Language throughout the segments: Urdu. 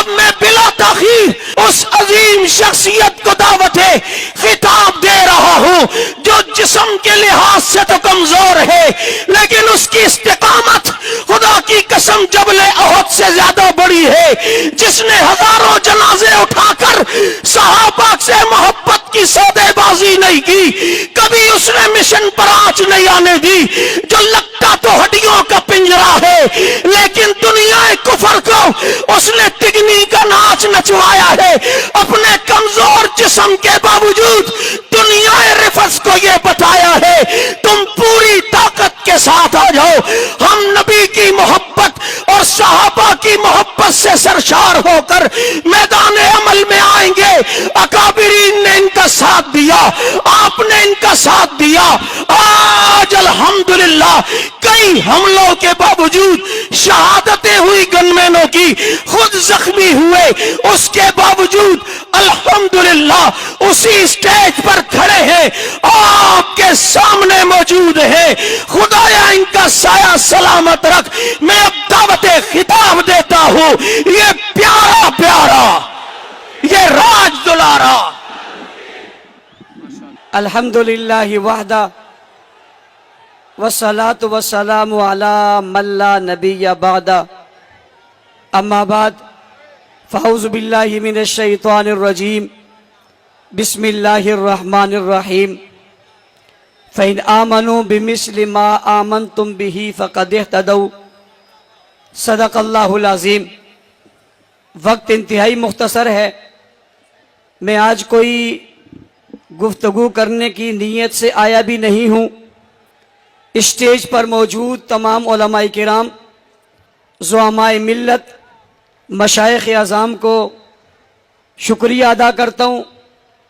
اب میں بلا تاخیر اس عظیم شخصیت کو دعوت خطاب دے رہا ہوں جو جسم کے لحاظ سے تو کمزور ہے لیکن اس کی استقامت خدا کی قسم جبل احد سے زیادہ بڑی ہے، جس نے ہزاروں جنازے اٹھا کر صحابہ سے محبت کی سودے بازی نہیں کی، کبھی اس نے مشن پر آنچ نہیں آنے دی، جو لگتا تو ہڈیوں کا پنجرا ہے لیکن دنیا کفر کو اس نے تگنی کا ناچ نچوایا ہے، اپنے کمزور جسم کے باوجود دنیا رفض کو یہ بتایا ہے تم پوری طاقت کے ساتھ آ جاؤ۔ ہم نبی کی محبت اور صحابہ کی محبت سے سرشار ہو کر میدان عمل میں آئیں گے۔ اکابرین نے ان کا ساتھ دیا، آپ نے ان کا ساتھ دیا، آج الحمدللہ کئی حملوں کے باوجود شہادتیں ہوئی گنمینوں کی، خود زخمی ہوئے، اس کے باوجود الحمدللہ اسی سٹیج پر کھڑے ہیں، آپ کے سامنے موجود ہیں۔ خدایا ان کا سایہ سلامت رکھ۔ میں اب دعوت خطاب دیتا ہوں، یہ پیارا پیارا، یہ راج دلارا۔ الحمدللہ وحدہ والصلاة والسلام علی من لا نبی بعدہ، اما بعد فاعوذ باللہ من الشیطان الرجیم، بسم اللہ الرحمن الرحیم۔ فإن آمنوا بمثل ما آمنتم به فقد اهتدوا، صدق اللہ العظیم۔ وقت انتہائی مختصر ہے، میں آج کوئی گفتگو کرنے کی نیت سے آیا بھی نہیں ہوں۔ اسٹیج پر موجود تمام علماء کرام، زعماء ملت، مشائخ اعظام کو شکریہ ادا کرتا ہوں،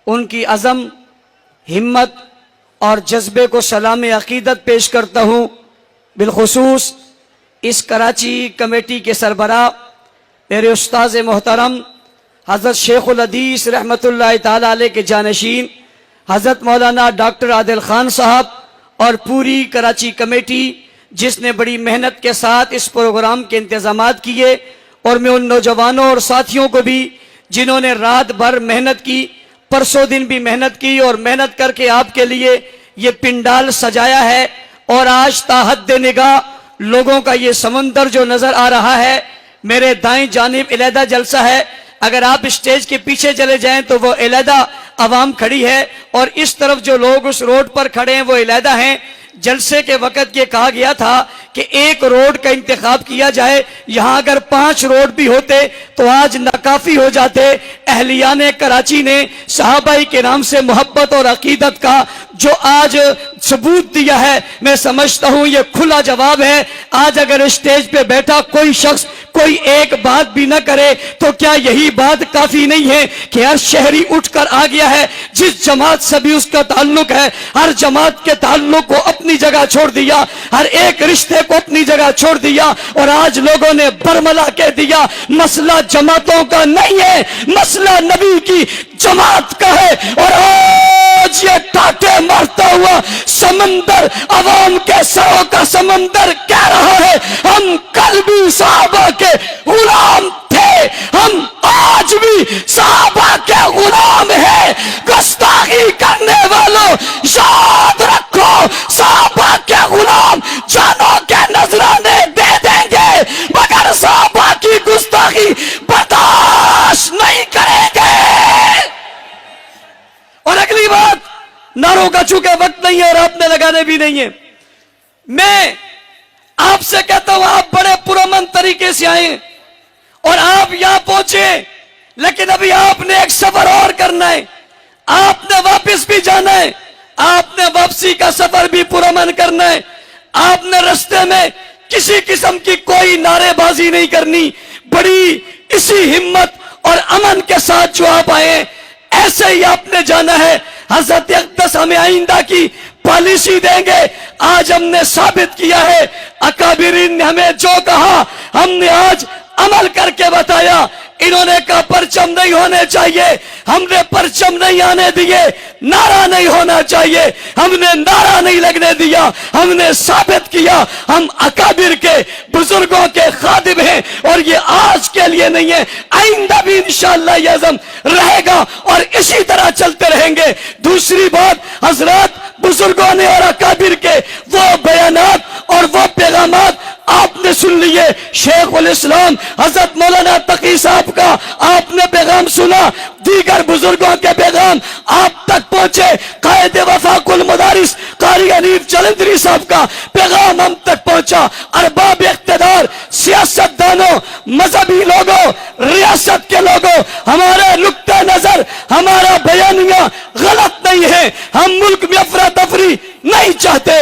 ان کی عزم، ہمت اور جذبے کو سلام عقیدت پیش کرتا ہوں۔ بالخصوص اس کراچی کمیٹی کے سربراہ میرے استاذ محترم حضرت شیخ الحدیث رحمۃ اللہ تعالی علیہ کے جانشین حضرت مولانا ڈاکٹر عادل خان صاحب اور پوری کراچی کمیٹی جس نے بڑی محنت کے ساتھ اس پروگرام کے انتظامات کیے، اور میں ان نوجوانوں اور ساتھیوں کو بھی جنہوں نے رات بھر محنت کی، پرسوں دن بھی محنت کی اور محنت کر کے آپ کے لیے یہ پنڈال سجایا ہے، اور آج تا حد نگاہ لوگوں کا یہ سمندر جو نظر آ رہا ہے۔ میرے دائیں جانب علیحدہ جلسہ ہے، اگر آپ اسٹیج کے پیچھے چلے جائیں تو وہ علیحدہ عوام کھڑی ہے، اور اس طرف جو لوگ اس روڈ پر کھڑے ہیں وہ علیحدہ ہیں۔ جلسے کے وقت یہ کہا گیا تھا کہ ایک روڈ کا انتخاب کیا جائے، یہاں اگر 5 روڈ بھی ہوتے تو آج ناکافی ہو جاتے۔ اہلیان کراچی نے صحابہ کرام سے محبت اور عقیدت کا جو آج ثبوت دیا ہے، میں سمجھتا ہوں یہ کھلا جواب ہے۔ آج اگر اسٹیج پہ بیٹھا کوئی شخص کوئی ایک بات بھی نہ کرے تو کیا یہی بات کافی نہیں ہے کہ ہر شہری اٹھ کر آ گیا ہے، جس جماعت سے بھی اس کا تعلق ہے، ہر جماعت کے تعلق کو اپنی جگہ چھوڑ دیا، ہر ایک رشتے کو اپنی جگہ چھوڑ دیا، اور آج لوگوں نے برملا کہہ دیا مسئلہ جماعتوں کا نہیں ہے، مسئلہ نبی کی جماعت کا ہے۔ اور آج یہ ٹاٹے مارتا ہوا سمندر، عوام کے سروں کا سمندر کہہ رہا ہے ہم کل بھی صحابہ کے غلام تھے، ہم آج بھی صحابہ کے غلام ہیں۔ گستاخی کرنے والوں یاد رکھو، صحابہ کے غلام جانوں کے نذرانے دے دیں گے مگر صحابہ کی گستاخی برداشت نہیں کریں گے۔ اور اگلی بات، نعروں کا چونکہ وقت نہیں ہے اور آپ نے لگانے بھی نہیں ہے، میں آپ سے کہتا ہوں آپ بڑے پرامن طریقے سے آئیں اور آپ یہاں پہنچے، لیکن ابھی آپ نے ایک سفر اور کرنا ہے، آپ نے واپس بھی جانا ہے، آپ نے واپسی کا سفر بھی پرامن کرنا ہے۔ آپ نے رستے میں کسی قسم کی کوئی نعرے بازی نہیں کرنی، بڑی اسی ہمت اور امن کے ساتھ جو آپ آئے ایسے ہی آپ نے جانا ہے۔ حضرت اقدس ہمیں آئندہ کی پالیسی دیں گے، آج ہم نے ثابت کیا ہے، اکابرین نے ہمیں جو کہا ہم نے آج عمل کر کے بتایا۔ انہوں نے کہا پرچم نہیں ہونے چاہیے، ہم نے پرچم نہیں آنے دیے، نعرہ نہیں ہونا چاہیے، ہم نے نعرہ نہیں لگنے دیا، ہم نے ثابت کیا ہم اکابر کے بزرگوں کے خادم ہیں، اور یہ آج کے لیے نہیں ہے، آئندہ بھی انشاءاللہ یہ عزم رہے گا اور اسی طرح چلتے رہیں گے۔ دوسری بات حضرات، بزرگوں نے اور اکابر کے وہ بیانات اور وہ پیغامات آپ نے سن لیے، شیخ الاسلام حضرت مولانا تقی صاحب کا آپ نے پیغام سنا، دیگر بزرگوں کے پیغام آپ تک پہنچے، قائد وفاق المدارس قاری حنیف جلندری صاحب کا پیغام ہم تک پہنچا، ارباب اقتدار، سیاست دانوں، مذہبی لوگوں، ریاست کے لوگوں، ہمارا نقطہ نظر، ہمارا بیانیہ غلط نہیں ہے، ہم ملک میں افراتفری نہیں چاہتے،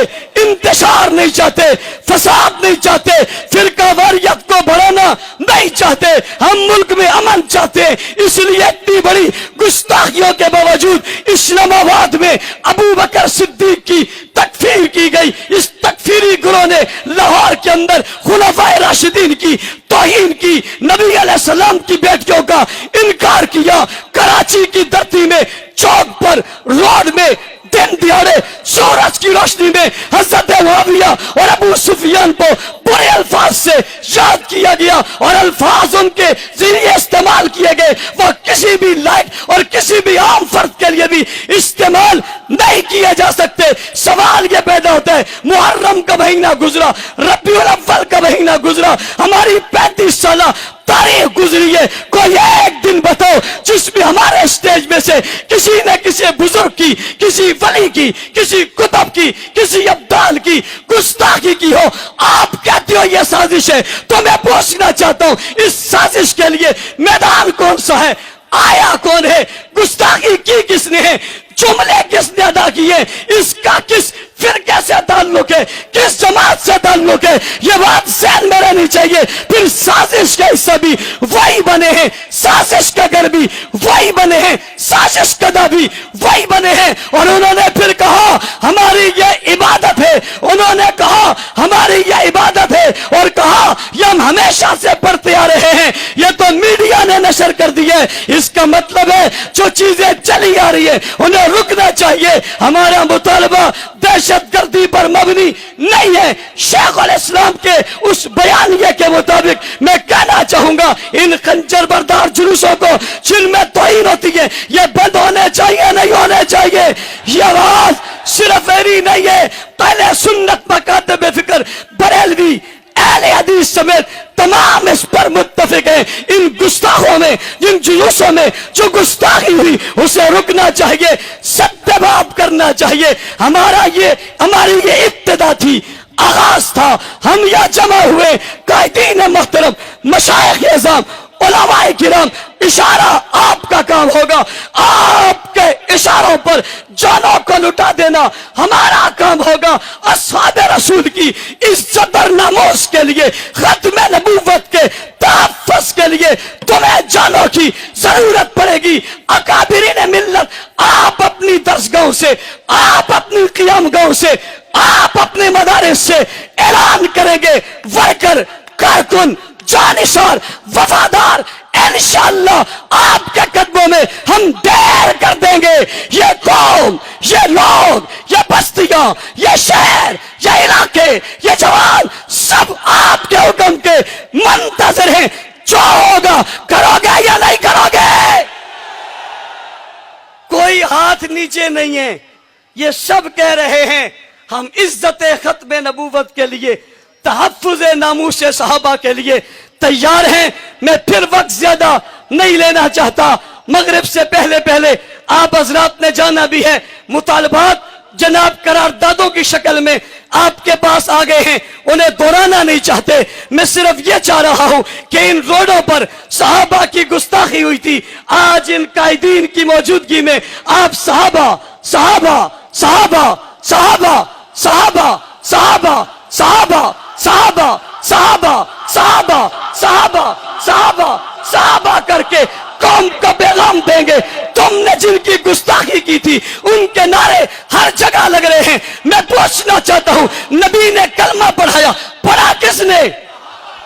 انتشار نہیں چاہتے، فساد نہیں چاہتے، فرقہ واریت کو بڑھانا نہیں چاہتے، ہم ملک میں امن چاہتے ہیں۔ اس لیے اتنی بڑی گستاخیوں کے باوجود اسلام آباد میں ابو بکر صدیق کی تکفیر کی گئی، اس تکفیری گروہ نے لاہور کے اندر خلفائے راشدین کی توہین کی، نبی علیہ السلام کی بیٹیوں کا انکار کیا، کراچی کی دھرتی میں چوک پر، روڈ میں، دن دیاڑے سورج کی روشنی میں حضرت معاویہ اور ابو سفیان کو برے الفاظ سے یاد کیا گیا، اور الفاظ ان کے ذریعے استعمال کیے گئے، وہ کسی بھی لائق اور کسی بھی عام فرد کے لیے بھی استعمال نہیں کیے جا سکتے۔ سوال یہ پیدا ہوتا ہے، محرم کا مہینہ گزرا، ربیع الاول کا مہینہ گزرا، ہماری 35 سالہ تاریخ گزری ہے، کوئی ایک دن بتاؤ جس میں ہمارے اسٹیج میں سے کسی نے کسی بزرگ کی، کسی ولی کی، کسی کتب کی، کسی ابدال کی گستاخی کی ہو۔ آپ کہتے ہو یہ سازش ہے، تو میں پوچھنا چاہتا ہوں اس سازش کے لیے میدان کون سا ہے، آیا کون ہے، گستاخی کی کس نے ہے، جملے کس نے ادا کیے، اس کا کس فرقے سے تعلق ہے، کس جماعت سے تعلق ہے، یہ بات ذہن میں رہنی چاہیے۔ پھر سازش کا حصہ بھی وہی بنے ہیں، سازش کا گھر بھی وہی بنے ہیں، سازش کا دا بھی وہی بنے ہیں، اور انہوں نے پھر کہا ہماری یہ عبادت ہے، انہوں نے کہا ہماری یہ عبادت ہے، اور کہا یہ ہم ہمیشہ سے پڑھتے آ رہے ہیں، یہ تو میڈیا نے نشر کر دی ہے۔ اس کا مطلب ہے جو چیزیں چلی آ رہی ہے انہیں رکنا چاہیے۔ ہمارا مطالبہ دہشت گردی پر مبنی نہیں ہے۔ شیخ الاسلام کے اس بیانیے کے مطابق میں کہنا چاہوں گا ان خنجر بردار جلوسوں کو جن میں توہین ہوتی ہے یہ بند ہونے چاہیے، نہیں ہونے چاہیے۔ یہ آواز صرف میری نہیں ہے، پہلے سنت مکاتب فکر بریلوی اہل حدیث سمیت تمام اس پر متفق ہیں۔ ان گستاخوں میں، جن جلوسوں میں جو گستاخی ہوئی اسے رکنا چاہیے، ستباب کرنا چاہیے۔ ہماری یہ ابتدا تھی، آغاز تھا، ہم یہاں جمع ہوئے، قائدین محترم، مشائخ اعظام، علماء کرام، اشارہ آپ کا کام ہوگا، آپ کے اشاروں پر جانوں کو لٹا دینا ہمارا کام ہوگا۔ اصحاب رسول کی عزت اور ناموس کے لیے، ختم نبوت کے تحفظ کے لیے تمہیں جانوں کی ضرورت پڑے گی۔ اکابرین ملت، آپ اپنی درسگاہوں سے، آپ اپنی قیام گاہوں سے، آپ اپنے مدارس سے اعلان کریں گے، ورکر، کارکن، جانشار، وفادار، انشاءاللہ آپ کے قدموں میں ہم دیر کر دیں گے۔ یہ قوم، یہ لوگ، یہ بستیاں، یہ شہر، یہ علاقے، یہ جوان سب آپ کے حکم کے منتظر ہیں۔ جو ہوگا کرو گے یا نہیں کرو گے؟ کوئی ہاتھ نیچے نہیں ہے، یہ سب کہہ رہے ہیں ہم عزت ختم نبوت کے لیے، تحفظ ناموس صحابہ کے لیے تیار ہیں۔ میں پھر وقت زیادہ نہیں لینا چاہتا، مغرب سے پہلے آپ حضرات نے جانا بھی ہے، مطالبات جناب قراردادوں کی شکل میں آپ کے پاس آ گئے ہیں، انہیں دہرانا نہیں چاہتے۔ میں صرف یہ چاہ رہا ہوں کہ ان روڈوں پر صحابہ کی گستاخی ہوئی تھی، آج ان قائدین کی موجودگی میں آپ صحابہ صحابہ صحابہ صحابہ صحابہ صحابہ صحابہ صحابہ صحابہ صحابہ صحابہ صحابہ صحابہ کر کے قوم کا پیغام دیں گے۔ تم نے جن کی گستاخی کی تھی ان کے نعرے ہر جگہ لگ رہے ہیں۔ میں پوچھنا چاہتا ہوں، نبی نے کلمہ پڑھایا، پڑھا کس نے؟